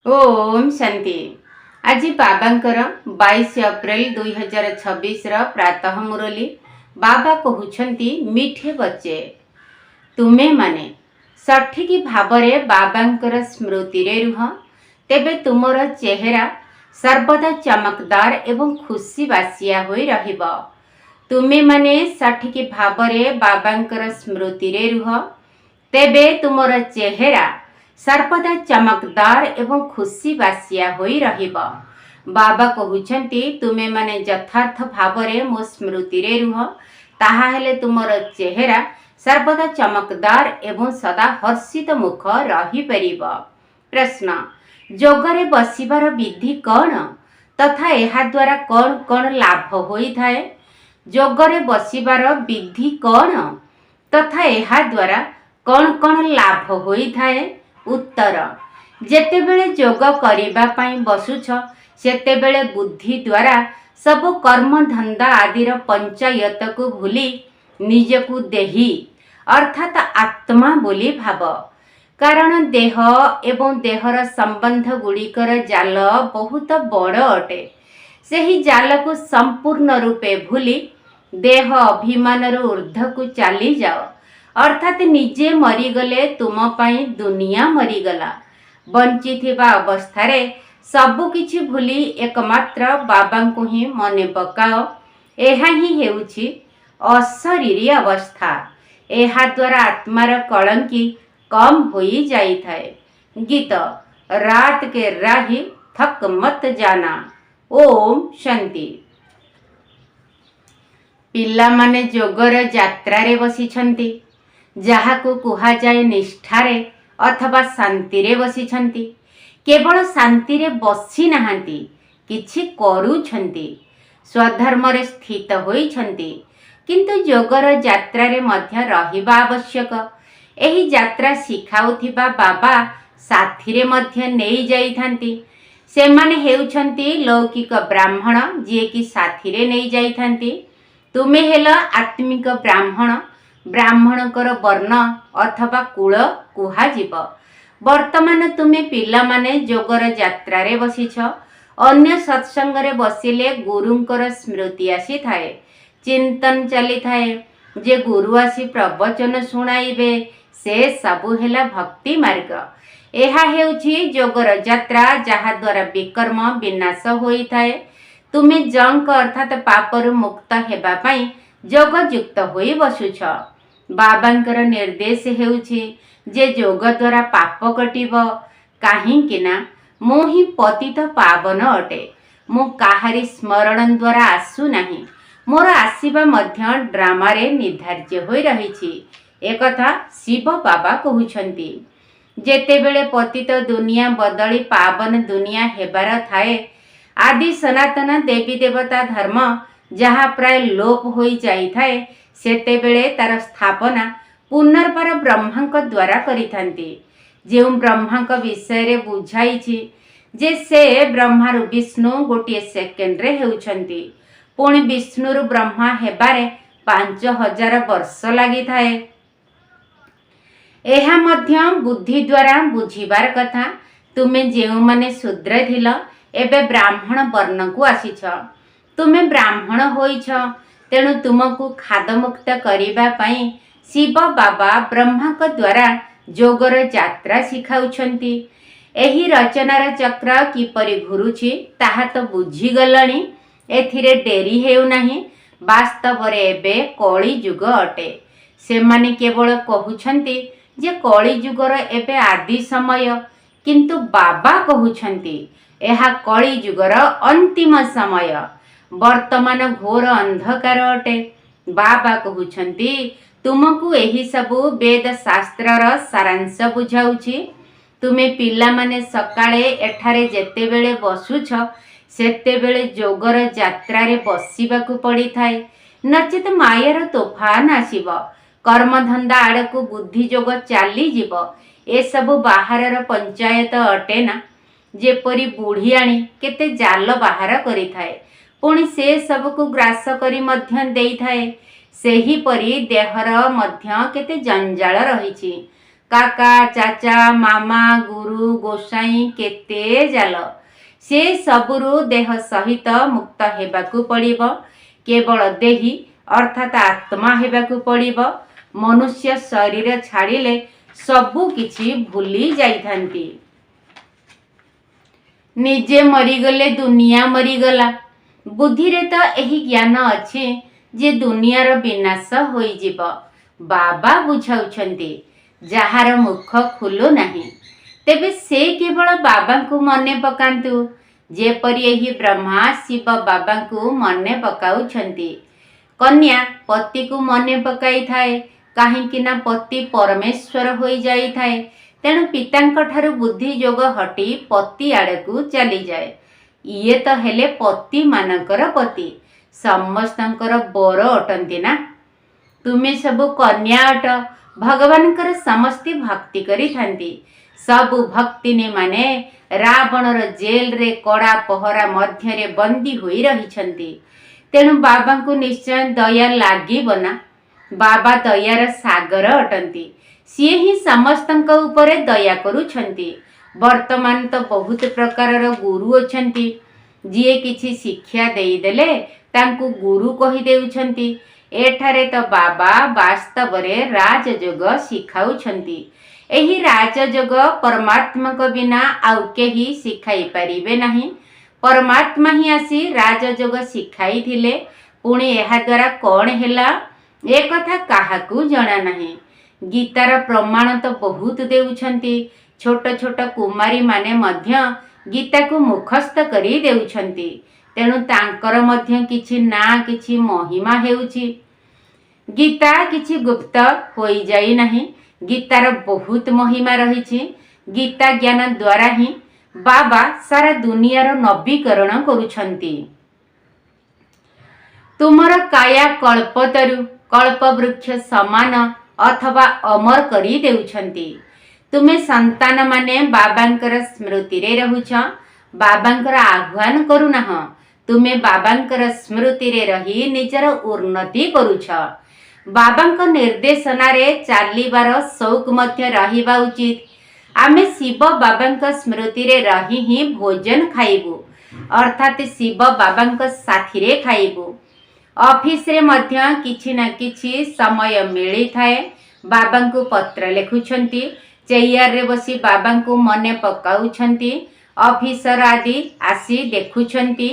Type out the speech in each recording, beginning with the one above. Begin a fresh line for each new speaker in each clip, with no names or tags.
ओम शांति। आज बाबांकर 22 अप्रैल 2026 प्रातः मुरली बाबा कहउछंती मीठे बच्चे तुमे माने सठिक भावरे बाबांकर स्मृति रे रुह तेबे तुमर चेहरा सर्वदा चमकदार एवं खुशी बासिया होई रहिब। तुमे माने सठिक भावरे बाबांकर स्मृति रे रुह तेबे तुमर चेहरा सर्वदा चमकदार एवं खुशी बासिया होई रहिब। बाबा कहउछंती तुमे माने यथार्थ भावरे मो स्मृति रे रुह ताहा हेले तुमर चेहरा सर्वदा चमकदार एवं सदा हर्षित मुख रही परिब। प्रश्न, जोगरे बसिबार विधि कौन तथा एहा द्वारा कौन कौन लाभ होई थाए? जोगरे बसिबार विधि कौन तथा एहा द्वारा कौन कौन लाभ होई थाए? उत्तर, जेतेबेले जोग करिबा पाई बसुछ सेतेबेले बुद्धि द्वारा सब कर्म धंदा आदिर पंचायत को भूली निजकु देही अर्थात आत्मा बोली भाव। कारण देह एवं देहर संबंध गुड़िकर जाल बहुत बड़ अटे। सेही जाल को संपूर्ण रूपे भूली देह अभिमान ऊर्ध्व को चली जाओ अर्थात निजे मरीगले तुम पाई दुनिया मरीगला। बंचिथिबा अवस्थारे सबु किछि भूली एकमात्र बाबा को ही मने पकाओ। एहा ही हेउछि अशरीरी अवस्था। एहा द्वारा आत्मार कलंकी कम होई जाई थाए। गीत, रात के राही थक मत जाना। ओम शांति। पिला माने जोगर यात्रा रे बसिछंती जहाकु कुहा जाए निष्ठारे अथवा शांति रे बसिछंती। केवल शांति रे बसी नाहंती, किछि करूछंती, स्वधर्म रे स्थित होइछंती, किंतु जोगर यात्रा रे मध्य रहिबा आवश्यक। एही यात्रा शिखाउथिबा बाबा साथी रे मध्य नेई जाइथांती। सेमाने हेउछंती लौकिक ब्राह्मण जे कि साथी रे नेई जाइथांती। तुमे हेला आत्मिक ब्राह्मण। ब्राह्मणकर वर्ण अथवा कुल कुहाजिब। वर्तमान तुमे पिला माने जोगर यात्रा रे बसिछ। अन्य सत्संग रे बसिले गुरुंकर स्मृति आसी थाए, चिंतन चली थाए जे गुरु आसी प्रवचन सुनाइबे। से सबु हेला भक्ति मार्ग। एहा हेउछि जोगर यात्रा जहा द्वारा विकर्म विनाश होई थाए। तुमे जंक अर्थात पापरु मुक्त हेबा पई जोगयुक्त होई बसुछ। बाबांकर निर्देश हेउछि जे जोग द्वारा पाप कटिब। काहींकि ना मो ही पतित पावन अटे। मो काहारी स्मरण द्वारा आसु नाही। मोर आसीबा मध्य ड्रामा रे निर्धार्य होई रहिछि। एकथा शिव बाबा कहउछंती। जेतेबेले पतित दुनिया बदली पावन दुनिया हेबार थाए, आदि सनातन देवी देवता धर्म जहा प्राय लोप होई जाई थाए, सेतेबेले तार स्थापना पुनर्बार ब्रह्मांक द्वारा करिथांती। जे ब्रह्मांक विषय रे बुझाइछि जे से ब्रह्मारु विष्णु गोटे सेकेंड रे हेउछंती। पुणी विष्णुरु ब्रह्मा हेबारे 5000 वर्ष लागि थाए। एहा मध्य बुद्धि द्वारा बुझिबार कथा। तुमे जेउ माने शूद्र थिल एबे ब्राह्मण वर्ण को आसीछ। तुमे ब्राह्मण होइछ, तेणु तुमको खादमुक्त करिबा पई शिव बाबा ब्रह्माक द्वारा जोगर यात्रा शिखाउछंती। एही रचनार चक्र किपरि घुरुछि ताहा तो बुझी गलणी। एथिरे डेरी हेउ नाही। वास्तव रे एबे कली युग अटे। सेमाने केवल कहउछंती जे कली युगर एबे आदि समय, किंतु बाबा कहउछंती एहा कली युगर अंतिम समय। वर्तमान घोर अंधकार अटे। बाबा कहउछंती तुमको एही सबु वेद शास्त्रर सारांश बुझाउछि। तुमे पिला माने सकाळे एठारे जेतेबेले बसुछ सेतेबेले जोगर यात्रा रे बसिबाकु पड़ी थाए, नचेत मायार तोफान आसीब। कर्मधंदा आड़कु बुद्धि जोग चाली जीव। ए सबु बाहरर पंचायत अटे ना। जेपरी बुढ़ियाणी केते जाल बाहर करि थाए, पुणी से सबको ग्रास करी मध्य देई थाए। सेही परी देहर मध्य केते जंजाल रहिछि। काका चाचा मामा गुरु गोसाई केते जाल से सबुरु देह सहित मुक्त हेबाकू पड़िबो। केवल देही अर्थात आत्मा हेबाकू पड़िबो। मनुष्य शरीर छाड़िले सबु किछि भूली जाइथांती। निजे मरीगले दुनिया मरीगला। बुद्धि रे तो एही ज्ञान अछि जे दुनियार विनाश होई जिवो। बाबा बुझाउछंती जहार मुख खुलु नाही तेबे से केवल बाबा को मने पकांतु जेपरि एही ब्रह्मा शिव बाबा को मने पकाउछंती। कन्या पति को मने पकाई थाए काहेकि ना पति परमेश्वर होई जाई थाए। तेणु पितांक ठारु बुद्धि जोग हटी पति आड़े को चली जाए। इए तो हेले पति मानकर पति समस्तंकर बर अटंती ना। तुमे सबु कन्या अट भगवानकर समस्ती भक्ति करी थांती। सबु भक्तिनी माने रावणर जेल रे कड़ा पहरा मध्य रे बंदी होई रही छंती। तेणु बाबा को निश्चय दया लागिबो ना। बाबा दयार सागर अटंती। सिए ही समस्तंक उपरे दया करूछंती। वर्तमान तो बहुत प्रकारर गुरु अछंती जिए किछि शिक्षा देई देले तांकु गुरु कहि देउछंती। एठारे तो बाबा वास्तव रे राजयोग शिखाउछंती। एही राजयोग परमात्मा को बिना आउ केही शिखाई परिबे नाही। परमात्मा ही आसी राजयोग शिखाई थिले। पुणी एहा द्वारा कौन हेला ए कथा काहाकू जणा नाही। गीतार प्रमाण तो बहुत देउछंती। छोट छोट कुमारी माने मध्य गीता को मुखस्थ करी देउछंती। तेणु तांकर मध्य किछि ना किछि महिमा हेउछि। गीता किछि गुप्त होई जाई नाही। गीतार बहुत महिमा रहिछि। गीता ज्ञान द्वारा ही बाबा सारा दुनियार नवीकरण करूछंती। तुमर काया कल्पतरु कल्प वृक्ष समान अथवा अमर करी देउछंती। तुमे संतान माने बाबांकर स्मृति रे रहुछ। बाबांकर आह्वान करूनाह। तुमे बाबांकर स्मृति रे रही निजर उन्नति करूछ। बाबांक निर्देशना रे चालीबार शौक मध्य रहिबा उचित। आमे शिव बाबांक स्मृति रे रही ही भोजन खाइबु अर्थात शिव बाबांक साथी रे खाइबु। ऑफिस रे मध्य किछि ना किछि समय मिली थाए। बाबांकु पत्र लिखुछंती। चेयर रे बसी बाबांकु मने पकाउछंती। ऑफिसर आदि आसी देखुछंती।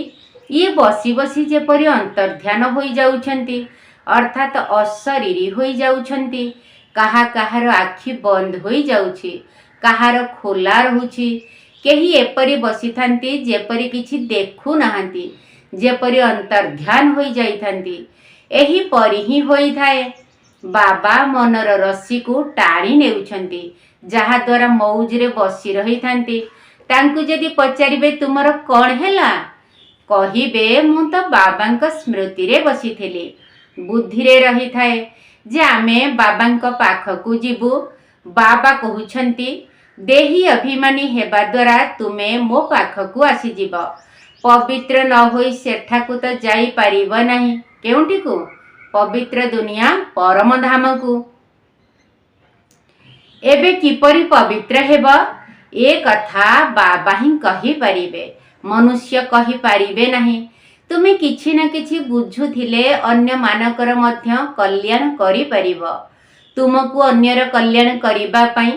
ये बसी बसी जेपरि अंतर्ध्यान होई जाउछंती अर्थात अशरीरी होई जाउछंती। काहा काहार आखि बंद होई जाउछि काहार खोला रहुछि। केही एपरि बसी थांती जेपरि किछि देखु नाहांती जेपरि अंतर्ध्यान होई जाइथांती। एही परि ही होई थाए। बाबा मनर रस्सी को टाणी नेउछंती जहा द्वारा मौज रे बसी रही थांती। तांकु जदि पचारिबे तुमर कौन हेला कहिबे मु तो बाबांक स्मृति रे बसीथिली। बुद्धि रे रही थाए जे आमे बाबांक पाखकु जीवु। बाबा कहुछंती देही अभिमानी हेबा द्वारा तुमे मो पाखकु आसी जीव। पवित्र न होई सेठाकु तो जाई पारिब नाही। केउंटी को पवित्र दुनिया परम धाम को। एबे किपरि पवित्र हेब ए कथा बाबा ही कहि पारिबे। मनुष्य कहि पारिबे नाही। तुमे किछि ना किछि बुझुथिले अन्य मानकर मध्य कल्याण करि पारिब। तुमको अन्यर कल्याण करिबा पई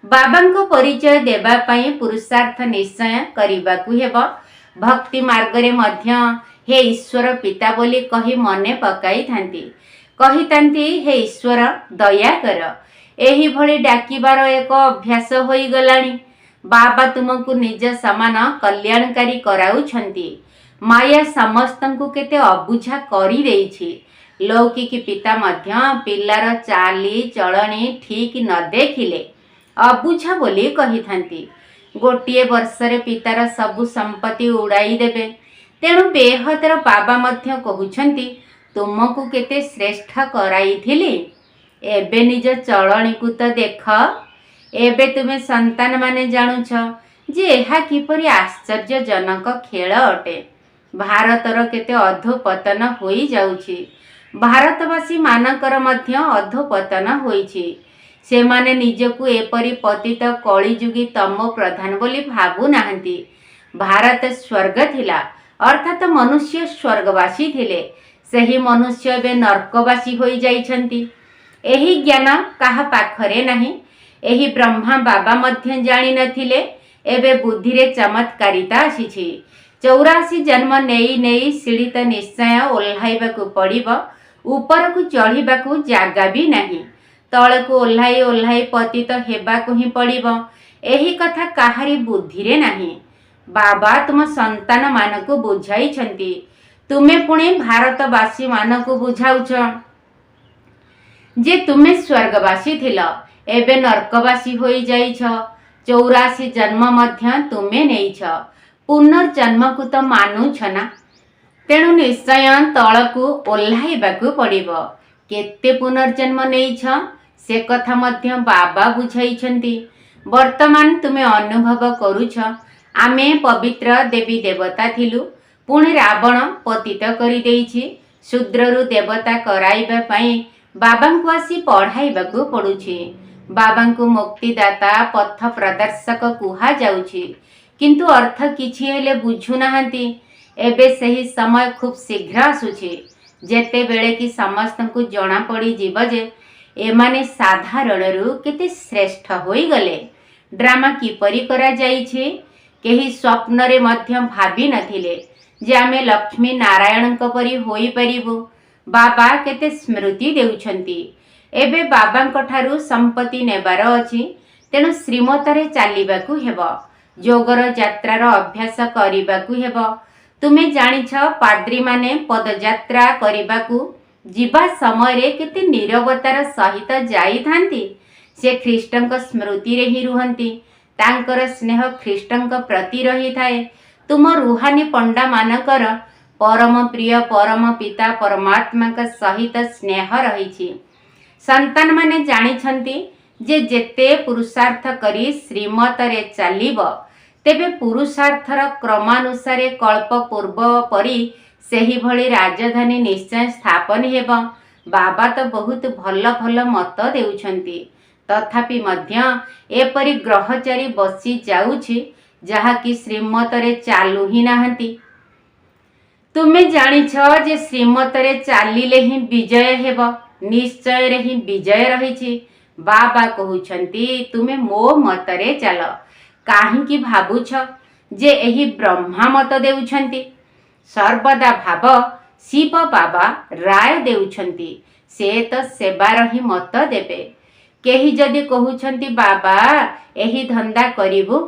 बाबांको परिचय देबा पई पुरुषार्थ निश्चय करिबाकु हेब। भक्ति मार्ग रे मध्य हे ईश्वर पिता बोली कही मने पकाई थांती। कही तांती हे ईश्वर दया कर। एही भली डाकिबार एक अभ्यास होई गलानी। बाबा तुमको निज समान कल्याणकारी कराउछंती। माया समस्तंकु केते अबुझा करी देइछि। लौकिक पिता मध्य पिलार चाली चलनी ठीक न देखिले अबुझा बोली कही थांती। गोटिए वर्षरे पितार सबु संपत्ति उड़ाई देबे। तेणु बेहतर बाबा मध्य कहउछंती तुमको केते श्रेष्ठ कराइथिली। एबे निज चलनी को तो देख। एबे तुमे संतान माने जानुछ जे एहा किपरि आश्चर्यजनक खेल अटे। भारतर केते अधोपतन होई जाउछि। भारतवासी मानकर मध्य अधोपतन होईछि। से माने निजकु एपरी पतित कलिजुगी तमो प्रधान बोली भाबु नाहंती। भारत स्वर्ग थिला अर्थात मनुष्य स्वर्गवासी थिले, सही मनुष्य एबे नरकवासी होई जाइछंती। एही ज्ञान काहा पाखरे नाही। एही ब्रह्मा बाबा मध्य जानी नथिले, एबे बुद्धि रे चमत्कारिता आसीछि। 84 जन्म नेई नेई सीढ़ी तो निश्चय ओह्लाइबाकू पड़िब, उपरकू चढ़िबाकू जागा भी नहीं, तलकू ओह्लाई ओह्लाई पतित हेबाकू ही पड़िब। एही कथा काहारी बुद्धि रे नाही। बाबा तुम संतान मानकू बुझाइछंती, तुमे पुणे भारतवासी मानकू बुझाउछ जे तुमे स्वर्गवासी थिल, एबे नरकवासी होई जाइछ। 84 जन्म मध्य तुमे नेइछ, पुनर्जन्म को तो मानुछ ना, तेणु निश्चय तलकू ओह्लाइबाकू पड़िब। केते पुनर्जन्म नेइछ से कथा मध्य बाबा बुझाइछंती। वर्तमान तुमे अनुभव करूछ, आमे पवित्र देवी देवता थिलु, पुणी रावण पतित करि देइछि। शूद्ररु देवता कराइबा पई बाबांकु आसी पढ़ाइबाकू पड़ुछि। बाबांकु मुक्तिदाता पथ प्रदर्शक कुहा जाउछि, किंतु अर्थ किछि हेले बुझु नाहंती। एबे सही समय खूब शीघ्र आसुछि जेते बेले कि समस्तंकु जणा पड़ी जीव जे एमाने साधारणरु केते श्रेष्ठ होई गले। ड्रामा किपरि करा जाइछि केही स्वप्नरे मध्य भाबी नथिले जे आमे लक्ष्मी नारायणक परि होई परिबु। बाबा केते स्मृति देउछंती। एबे बाबांक ठारु संपत्ति नेबार अछि, तेणु श्रीमतरे चालिबाकू हेबो, जोगर यात्रार अभ्यास करिबाकू हेबो। तुमे जानिछ पाद्री माने पदयात्रा करिबाकू जिबा समय रे केते नीरवतार सहित जाई थांती। से ख्रीष्टंक स्मृति रे ही रुहंती, तांकर स्नेह ख्रीष्टंक प्रति रही थाए। तुम रुहानी पंडा मानकर परम प्रिय परम पिता परमात्मा का सहित स्नेह रही। संतान माने जानिछंती जे जेते पुरुषार्थ करी श्रीमत रे चालिब, तेबे पुरुषार्थर क्रमानुसारे कल्प पूर्व परी सेही भली राजधानी निश्चय स्थापन हेब। बाबा तो बहुत भल भल मत देउछंती, तथापि मध्य एपरी ग्रहचारी बसी जाउछि जहा कि श्रीमत रे चालू ही नाहंती। तुमे जानिछ जे श्रीमत रे चालिले ही विजय हेब, निश्चय रे ही विजय रहिछि। बाबा कहउछंती तुमे मो मतरे चाल। काहींकी भाबुछ जे एही ब्रह्मा मत देउछंती? सर्वदा भाव शिव बाबा राय देउछंती, से तो सेवार ही मत देबे। केही जदि कहउछंती बाबा एही धंदा करिबु,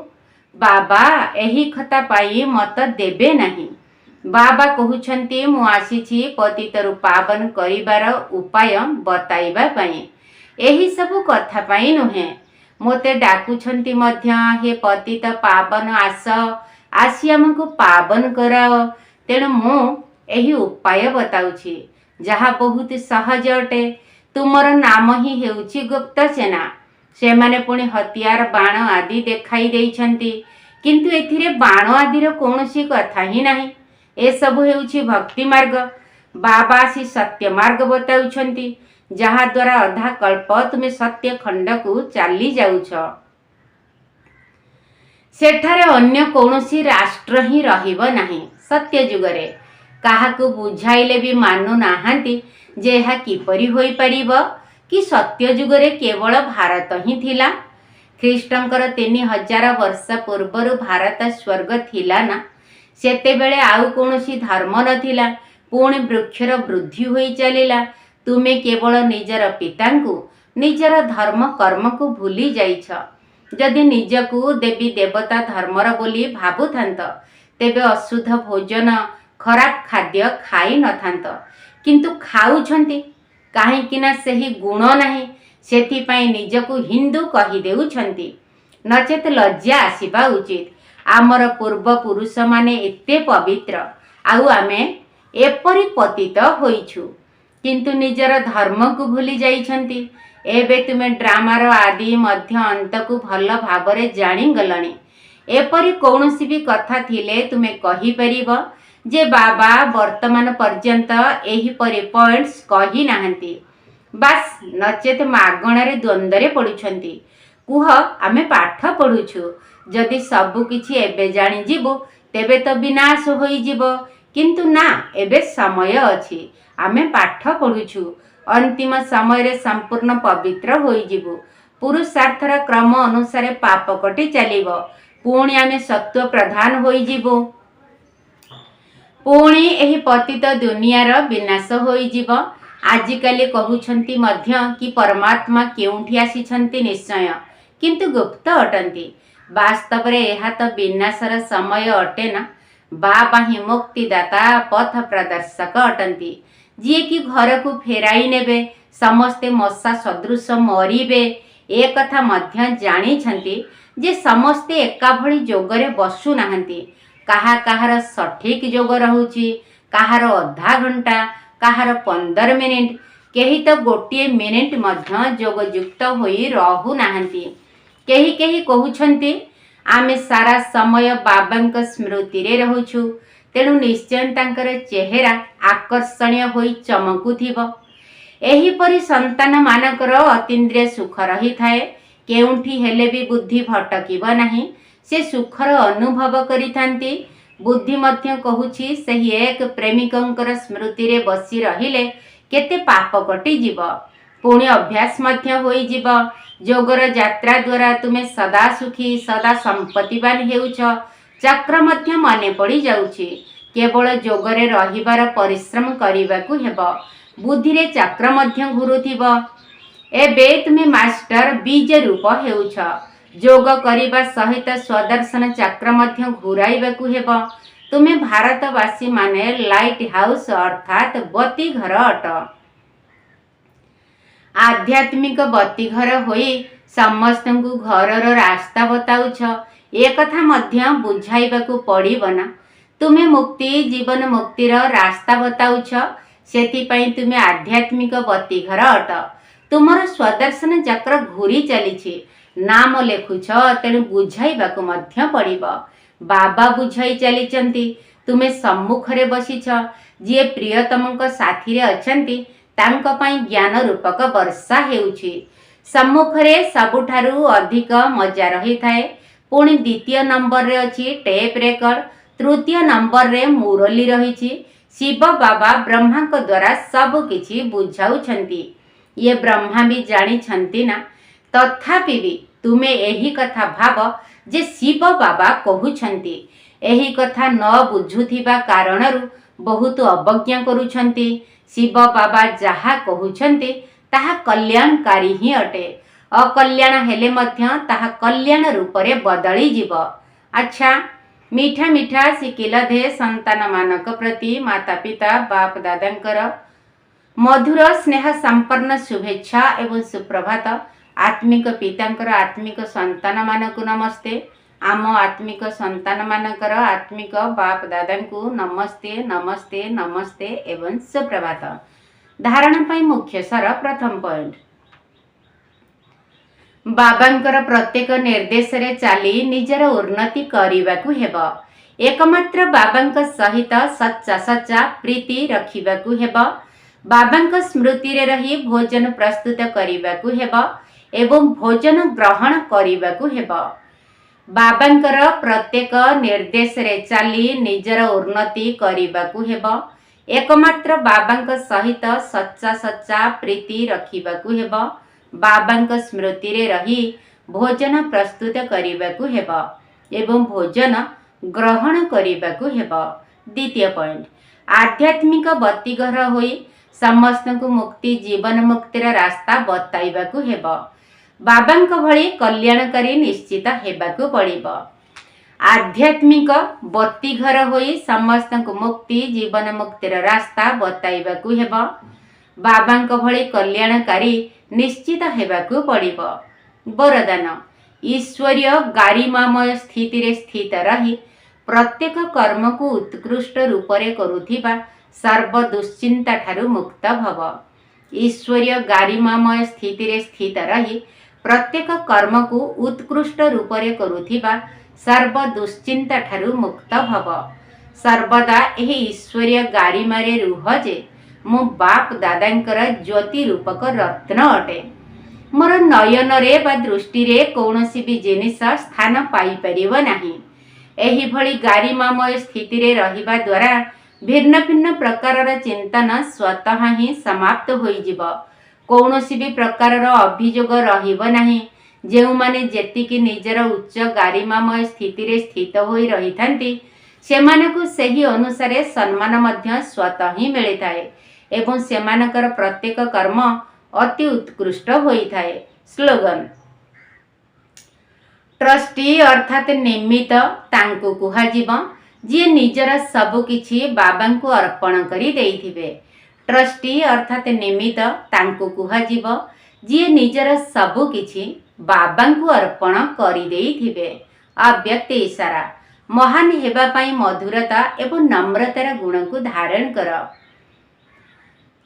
बाबा एही खता पाई मत देबे नहीं। बाबा कहउछंती मु आसीछि पतितरु पावन करिबार उपाय बताइबा पई, एही सबु कथा पाई नुहे। मोते डाकुछंती मध्य हे पतित पावन आसी आमको पावन कराओ। तेणु मु एही उपाय बताउछि जहा बहुत सहज अटे। तुमर नाम ही हेउछि गुप्तसेना। से माने पुणी हथियार बाण आदि देखाई देइछंती, किंतु एथिरे बाण आदिर कौनसी कथा ही नाही। ए सबु हेउछि भक्ति मार्ग। बाबा आसी सत्य मार्ग बताउछंती, जहा द्वारा अधा कल्प तुमे सत्य खंड को चाली जाउछ। सेठारे अन्य कौनसी राष्ट्र ही रहिब नाही। सत्य जुगरे काहाकू बुझाइले भी मानु नाहांती जे एहा किपरि होई परिब कि सत्य जुगरे केवल भारत ही थिला। ख्रीष्टंकर 3000 वर्ष पूर्वरु भारत स्वर्ग थिला ना। सेते बेले आउ कौनसी धर्म नथिला, पुणी वृक्षर वृद्धि होई चलिला। तुमे केवल निजर पितांकु निजर धर्म कर्म को भूली जाइछ। जदि निजकू देवी देवता धर्मर बोली भाबुथांत, तेबे अशुद्ध भोजन खराब खाद्य खाई नथांत, किंतु खाउछंती काहेकिना सेही गुण नाही। सेथिपाई निजकू हिंदू कही देउछंती, नचेत लज्जा आसीबा उचित। आमर पूर्व पुरुष माने एते पवित्र, आउ आमे एपरि पतित होइछु, किंतु निजर धर्म को भूली जाइछंती। एबे तुमे ड्रामार आदि मध्य अंत को भल भावरे जानी गलणी। एपरि कौनसी भी कथा थिले तुमे कही परिब जे बाबा वर्तमान पर्यंत एही परि पॉइंट्स कही नाहंती। ବାସ୍ ନଚେତ ମାଗଣାରେ ଦ୍ୱନ୍ଦ୍ୱରେ ପଡୁଛନ୍ତି। କୁହ ଆମେ ପାଠ ପଢୁଛୁ, ଯଦି ସବୁ କିଛି ଏବେ ଜାଣିଯିବୁ ତେବେ ତ ବିନାଶ ହୋଇଯିବ। କିନ୍ତୁ ନା, ଏବେ ସମୟ ଅଛି। ଆମେ ପାଠ ପଢୁଛୁ, ଅନ୍ତିମ ସମୟରେ ସମ୍ପୂର୍ଣ୍ଣ ପବିତ୍ର ହୋଇଯିବୁ। ପୁରୁଷାର୍ଥର କ୍ରମ ଅନୁସାରେ ପାପ କଟି ଚାଲିବ, ପୁଣି ଆମେ ସତ୍ୱ ପ୍ରଧାନ ହୋଇଯିବୁ। ପୁଣି ଏହି ପତିତ ଦୁନିଆର ବିନାଶ ହୋଇଯିବ। ଆଜିକାଲି କହୁଛନ୍ତି ମଧ୍ୟ କି ପରମାତ୍ମା କେଉଁଠି ଆସିଛନ୍ତି ନିଶ୍ଚୟ, କିନ୍ତୁ ଗୁପ୍ତ ଅଟନ୍ତି। ବାସ୍ତବରେ ଏହା ତ ବିନାଶର ସମୟ ଅଟେ ନା। ବାବା ହିଁ ମୁକ୍ତିଦାତା, ପଥ ପ୍ରଦର୍ଶକ ଅଟନ୍ତି, ଯିଏକି ଘରକୁ ଫେରାଇ ନେବେ। ସମସ୍ତେ ମଶା ସଦୃଶ ମରିବେ ଏ କଥା ମଧ୍ୟ ଜାଣିଛନ୍ତି ଯେ ସମସ୍ତେ ଏକାଭଳି ଯୋଗରେ ବସୁନାହାନ୍ତି। କାହାର ସଠିକ୍ ଯୋଗ ରହୁଛି, କାହାର ଅଧା ଘଣ୍ଟା, କାହାର 15 ମିନିଟ୍, କେହି ତ ଗୋଟିଏ ମିନିଟ୍ ମଧ୍ୟ ଯୋଗଯୁକ୍ତ ହୋଇ ରହୁନାହାନ୍ତି। କେହି କହୁଛନ୍ତି ଆମେ ସାରା ସମୟ ବାବାଙ୍କ ସ୍ମୃତିରେ ରହୁଛୁ, ତେଣୁ ନିଶ୍ଚୟ ତାଙ୍କର ଚେହେରା ଆକର୍ଷଣୀୟ ହୋଇ ଚମକୁଥିବ। ଏହିପରି ସନ୍ତାନମାନଙ୍କର ଅତୀନ୍ଦ୍ରିୟ ସୁଖ ରହିଥାଏ। କେଉଁଠି ହେଲେ ବି ବୁଦ୍ଧି ଭଟକିବ ନାହିଁ, ସେ ସୁଖର ଅନୁଭବ କରିଥାନ୍ତି। ବୁଦ୍ଧି ମଧ୍ୟ କହୁଛି ସେହି ଏକ ପ୍ରେମିକଙ୍କର ସ୍ମୃତିରେ ବସି ରହିଲେ କେତେ ପାପ କଟିଯିବ, ପୁଣି ଅଭ୍ୟାସ ମଧ୍ୟ ହୋଇଯିବ। ଯୋଗର ଯାତ୍ରା ଦ୍ୱାରା ତୁମେ ସଦା ସୁଖୀ, ସଦା ସମ୍ପତ୍ତିବାନ ହେଉଛ। ଚକ୍ର ମଧ୍ୟ ମନେ ପଡ଼ିଯାଉଛି। କେବଳ ଯୋଗରେ ରହିବାର ପରିଶ୍ରମ କରିବାକୁ ହେବ। ବୁଦ୍ଧିରେ ଚକ୍ର ମଧ୍ୟ ଘୁରୁଥିବ। ଏବେ ତୁମେ ମାଷ୍ଟର ବୀଜ ରୂପ ହେଉଛ। ଯୋଗ କରିବା ସହିତ ସ୍ୱଦର୍ଶନ ଚକ୍ର ମଧ୍ୟ ଘୁରାଇବାକୁ ହେବ। ତୁମେ ଭାରତବାସୀ ମାନେ ଲାଇଟ୍ ହାଉସ ଅର୍ଥାତ୍ ବତୀଘର ଅଟ। ଆଧ୍ୟାତ୍ମିକ ବତୀଘର ହୋଇ ସମସ୍ତଙ୍କୁ ଘରର ରାସ୍ତା ବତାଉଛ। ଏ କଥା ମଧ୍ୟ ବୁଝାଇବାକୁ ପଡ଼ିବ ନା। ତୁମେ ମୁକ୍ତି, ଜୀବନ ମୁକ୍ତିର ରାସ୍ତା ବତାଉଛ, ସେଥିପାଇଁ ତୁମେ ଆଧ୍ୟାତ୍ମିକ ବତୀଘର ଅଟ। ତୁମର ସ୍ୱଦର୍ଶନ ଚକ୍ର ଘୁରି ଚାଲିଛି। ନାମ ଲେଖୁଛ, ତେଣୁ ବୁଝାଇବାକୁ ମଧ୍ୟ ପଡ଼ିବ। ବାବା ବୁଝାଇ ଚାଲିଛନ୍ତି, ତୁମେ ସମ୍ମୁଖରେ ବସିଛ। ଯିଏ ପ୍ରିୟତମଙ୍କ ସାଥିରେ ଅଛନ୍ତି ତାଙ୍କ ପାଇଁ ଜ୍ଞାନ ରୂପକ ବର୍ଷା ହେଉଛି। ସମ୍ମୁଖରେ ସବୁଠାରୁ ଅଧିକ ମଜା ରହିଥାଏ। ପୁଣି ଦ୍ୱିତୀୟ ନମ୍ବରରେ ଅଛି ଟେପ୍ ରେକର୍ଡ, ତୃତୀୟ ନମ୍ବରରେ ମୁରଲୀ ରହିଛି। ଶିବ ବାବା ବ୍ରହ୍ମାଙ୍କ ଦ୍ୱାରା ସବୁ କିଛି ବୁଝାଉଛନ୍ତି। ଇଏ ବ୍ରହ୍ମା ବି ଜାଣିଛନ୍ତି ନା। ତଥାପି ବି ତୁମେ ଏହି କଥା ଭାବ ଯେ ଶିବ ବାବା କହୁଛନ୍ତି। ଏହି କଥା ନ ବୁଝୁଥିବା କାରଣରୁ ବହୁତ ଅବଜ୍ଞା କରୁଛନ୍ତି। ଶିବ ବାବା ଯାହା କହୁଛନ୍ତି ତାହା କଲ୍ୟାଣକାରୀ ହିଁ ଅଟେ। ଅକଲ୍ୟାଣ ହେଲେ ମଧ୍ୟ ତାହା କଲ୍ୟାଣ ରୂପରେ ବଦଳିଯିବ। ଆଚ୍ଛା, ମିଠା ମିଠା ଶିଖିଲ ଦେ ସନ୍ତାନମାନଙ୍କ ପ୍ରତି ମାତା ପିତା ବାପ ଦାଦାଙ୍କର ମଧୁର ସ୍ନେହ ସମ୍ପନ୍ନ ଶୁଭେଚ୍ଛା ଏବଂ ସୁପ୍ରଭାତ। ଆତ୍ମିକ ପିତାଙ୍କର ଆତ୍ମିକ ସନ୍ତାନମାନଙ୍କୁ ନମସ୍ତେ। ଆମ ଆତ୍ମିକ ସନ୍ତାନମାନଙ୍କର ଆତ୍ମିକ ବାପ ଦାଦାଙ୍କୁ ନମସ୍ତେ ନମସ୍ତେ ନମସ୍ତେ ଏବଂ ସୁପ୍ରଭାତ। ଧାରଣା ପାଇଁ ମୁଖ୍ୟ ସାର। ପ୍ରଥମ ପଏଣ୍ଟ, ବାବାଙ୍କର ପ୍ରତ୍ୟେକ ନିର୍ଦ୍ଦେଶରେ ଚାଲି ନିଜର ଉନ୍ନତି କରିବାକୁ ହେବ। ଏକମାତ୍ର ବାବାଙ୍କ ସହିତ ସଚ୍ଚା ପ୍ରୀତି ରଖିବାକୁ ହେବ। ବାବାଙ୍କ ସ୍ମୃତିରେ ରହି ଭୋଜନ ପ୍ରସ୍ତୁତ କରିବାକୁ ହେବ ଏବଂ ଭୋଜନ ଗ୍ରହଣ କରିବାକୁ ହେବ। ବାବାଙ୍କର ପ୍ରତ୍ୟେକ ନିର୍ଦ୍ଦେଶରେ ଚାଲି ନିଜର ଉନ୍ନତି କରିବାକୁ ହେବ। ଏକମାତ୍ର ବାବାଙ୍କ ସହିତ ସଚ୍ଚା ପ୍ରୀତି ରଖିବାକୁ ହେବ। ବାବାଙ୍କ ସ୍ମୃତିରେ ରହି ଭୋଜନ ପ୍ରସ୍ତୁତ କରିବାକୁ ହେବ ଏବଂ ଭୋଜନ ଗ୍ରହଣ କରିବାକୁ ହେବ। ଦ୍ୱିତୀୟ ପଏଣ୍ଟ, ଆଧ୍ୟାତ୍ମିକ ବତୀଘର ହୋଇ ସମସ୍ତଙ୍କୁ ମୁକ୍ତି, ଜୀବନ ମୁକ୍ତିର ରାସ୍ତା ବତାଇବାକୁ ହେବ। ବାବାଙ୍କ ଭଳି କଲ୍ୟାଣକାରୀ ନିଶ୍ଚିତ ହେବାକୁ ପଡ଼ିବ। ଆଧ୍ୟାତ୍ମିକ ବତୀଘର ହୋଇ ସମସ୍ତଙ୍କୁ ମୁକ୍ତି, ଜୀବନ ମୁକ୍ତିର ରାସ୍ତା ବତାଇବାକୁ ହେବ। ବାବାଙ୍କ ଭଳି କଲ୍ୟାଣକାରୀ ନିଶ୍ଚିତ ହେବାକୁ ପଡ଼ିବ। ବରଦାନ, ଈଶ୍ୱରୀୟ ଗାରିମାମୟ ସ୍ଥିତିରେ ସ୍ଥିତ ରହି ପ୍ରତ୍ୟେକ କର୍ମକୁ ଉତ୍କୃଷ୍ଟ ରୂପରେ କରୁଥିବା ସର୍ବ ଦୁଶ୍ଚିନ୍ତା ଠାରୁ ମୁକ୍ତ ଭବ। ଈଶ୍ୱରୀୟ ଗାରିମାମୟ ସ୍ଥିତିରେ ସ୍ଥିତ ରହି ପ୍ରତ୍ୟେକ କର୍ମକୁ ଉତ୍କୃଷ୍ଟ ରୂପରେ କରୁଥିବା ସର୍ବ ଦୁଶ୍ଚିନ୍ତା ଠାରୁ ମୁକ୍ତ ଭବ। ସର୍ବଦା ଏହି ଈଶ୍ୱରୀୟ ଗାରିମାରେ ରୁହ ଯେ मो बाप दादांकर ज्योति रूपक रत्न अटे। मोर नयन रे बा दृष्टि रे कौनसी भी जिनिस स्थान पाई परिबो नाही। एही भली गारिमामय स्थिति रे रहिबा द्वारा भिन्न भिन्न प्रकारर चिंतन स्वतः ही समाप्त होई जिवो। कौनसी भी प्रकारर अभियोग रहिबो नाही। जेउमाने जेतिकी निजर उच्च गारिमामय स्थिति रे स्थित होई रहिथांती सेमानकु सेही अनुसारे सम्मान मध्य स्वतः ही मिलिथाए एवं सेमानकर प्रत्येक कर्म अति उत्कृष्ट होइथाए। स्लोगन ट्रस्टी अर्थात निमित्त तांकु कुहाजिब जी निजर सबु किछि बाबांकु अर्पण करी देइथिबे। ट्रस्टी अर्थात निमित्त तांकु कुहाजिब जी निजर सबु किछि बाबांकु अर्पण करी देइथिबे। अव्यक्त इशारा महान हेबा पाई मधुरता एवं नम्रतार गुण को धारण कर।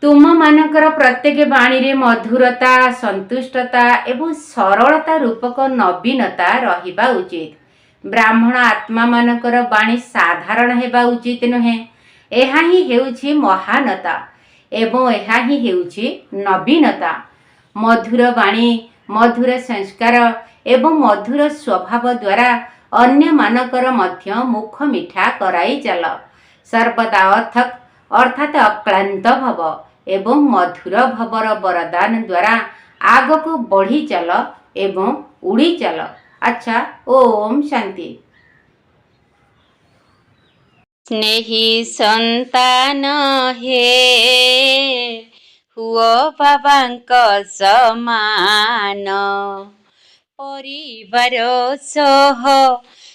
तुम मानकर प्रत्येक बाणी रे मधुरता संतुष्टता एवं सरलता रूपक नवीनता रहिबा उचित। ब्राह्मण आत्मा मानकर बाणी साधारण हेबा उचित नुहे। एहा ही हेउछि महानता एवं एहा ही हेउछि नवीनता। मधुर बाणी मधुर संस्कार एवं मधुर स्वभाव द्वारा अन्य मानकर मध्य मुख मिठा कराई चल। सर्वदा अर्थक अर्थात अक्लांत भव एवं मधुर भवर वरदान द्वारा आग को बढ़ी चल एवं उड़ी चल। अच्छा, ओम शांति।
स्नेही संतान हे हुओ बाबांक समान। परिवार सह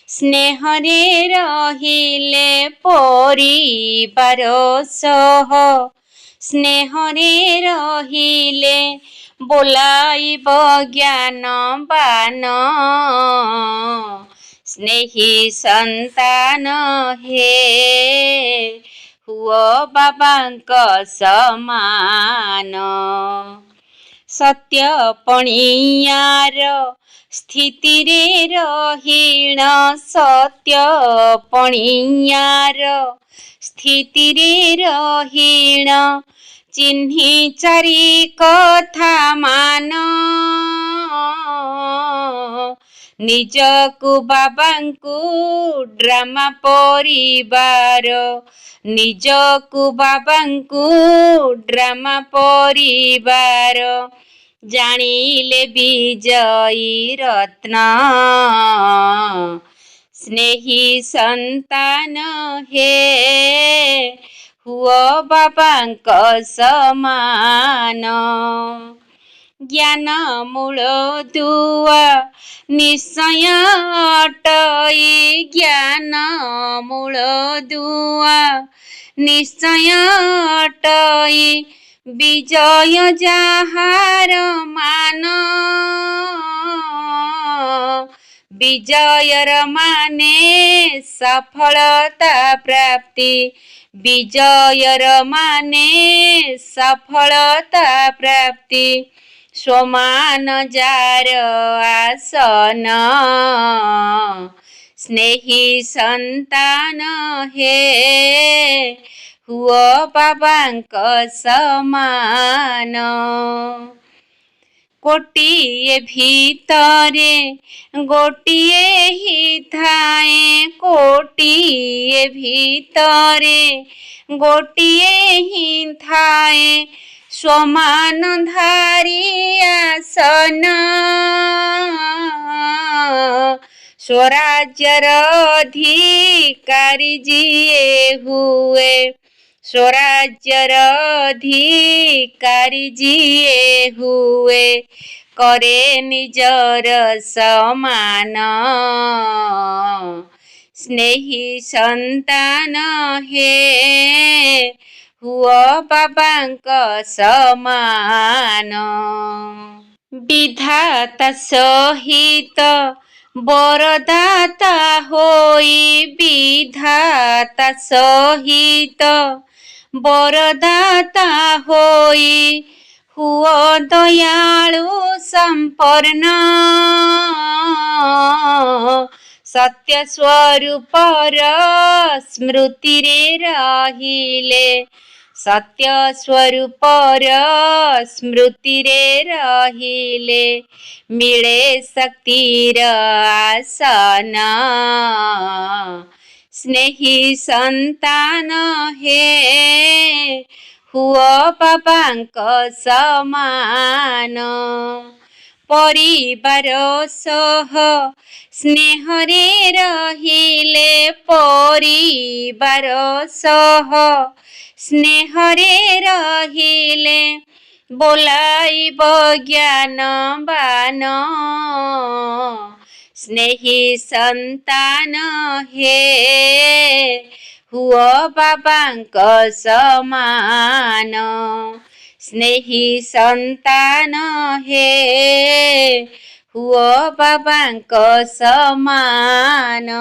स्नेहरे रहिले परिवार सह स्नेहरे रहिले बोलाइब ज्ञानवान। स्नेही संतान हे हुओ बाबांक समान। सत्य पणियार स्थिति रे रहीण सत्य पणियार स्थिति रे रहीण चिन्ही चारि कथा मान। निजकु बाबांकु ड्रामा परिवार निजकु बाबांकु ड्रामा परिवार जानिले विजयी रत्न। स्नेही संतान हे हुओ बाबांक समान। ज्ञान मूल दुआ निश्चय अटई ज्ञान मूल दुआ निश्चय अटई विजय जाहार मान। विजयर माने सफलता प्राप्ति विजयर माने सफलता प्राप्ति समान जार आसन। स्नेही संतान हे हुओ बाबांक समान। कोटिए भितरे गोटिए ही थाए कोटिए भितरे गोटिए ही थाए समान धारी आसन। स्वराज्यर अधिकारी जिए हुए स्वराज्यर अधिकारी जिए हुए करे निजर समान। स्नेही संतान हे हुओ बाबांक समान। विधाता सहित बरदाता होई विधाता सहित बरदाता होई हुओ दयालु संपन्न। सत्य स्वरूपर स्मृति रे रहिले ସତ୍ୟ ସ୍ୱରୂପର ସ୍ମୃତିରେ ରହିଲେ ମିଳେ ଶକ୍ତିର ଆସନ। ସ୍ନେହୀ ସନ୍ତାନ ହେ ହୁଅ ବାବାଙ୍କ ସମାନ। ପରିବାର ସହ ସ୍ନେହରେ ରହିଲେ ପରିବାର ସହ ସ୍ନେହରେ ରହିଲେ ବୋଲାଇବ ଜ୍ଞାନବାନ। ସ୍ନେହୀ ସନ୍ତାନ ହେ ହୁଅ ବାବାଙ୍କ ସମାନ। ସ୍ନେହୀ ସନ୍ତାନ ହେ ହୁଅ ବାବାଙ୍କ ସମାନ।